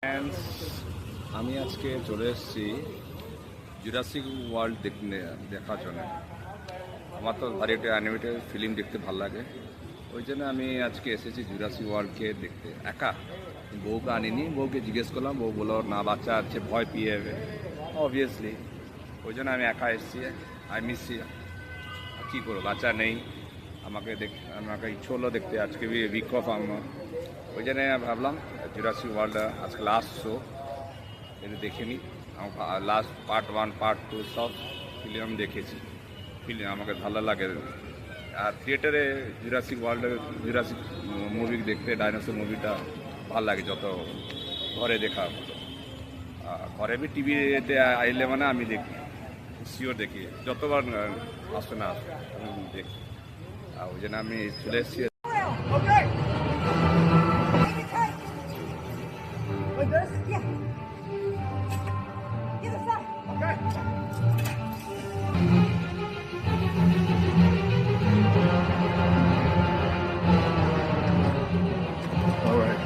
Friends, আমি আজকে চলে এসেছি জুরাসিক ওয়ার্ল্ড দেখার জন্য। আমার তো ভারী একটা অ্যানিমেটেড ফিল্ম দেখতে ভালো লাগে, ওই জন্য আমি আজকে এসেছি জুরাসিক ওয়ার্ল্ডকে দেখতে একা। বউকে আনিনি, বউকে জিজ্ঞেস করলাম, বউ বললো না, বাচ্চা আছে, ভয় পেয়ে যাবে অবভিয়াসলি। ওই জন্য আমি একা এসেছি। I miss you. কী করবো, বাচ্চা নেই, আমাকে ইচ্ছে হলো দেখতে। আজকে উইক অফ আমার, ওই জন্য ভাবলাম জুরাসিক ওয়ার্ল্ড আজকে লাস্ট শো, এটা দেখে নিই। লাস্ট পার্ট 1 পার্ট 2 সব ফিল্ম আমি দেখেছি। ফিল্ম আমাকে ভালো লাগে। আর থিয়েটারে জুরাসিক মুভি দেখতে, ডাইনোসর মুভিটা ভালো লাগে যত ঘরে দেখা। ঘরে আমি টিভিতে আইলে মানে আমি দেখি, শিওর দেখি, যতবার আসে না আসে আমি দেখি। আর ওই জন্য আমি চলে এসেছি। Like this? Yeah. Get the side. Okay. All right.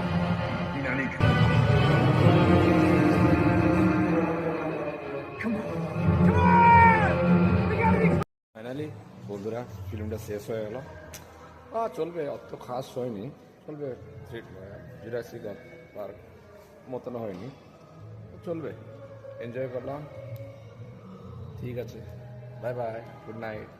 Come on. Come on! We gotta be. Finally বন্ধুরা, ফিল্মটা শেষ হয়ে গেল। চলবে, অত খাস হয়নি, চলবে। জুরাসিক পার্ক মতন হয়নি, চলবে। এনজয় করলাম। ঠিক আছে, বাই বাই, গুড নাইট।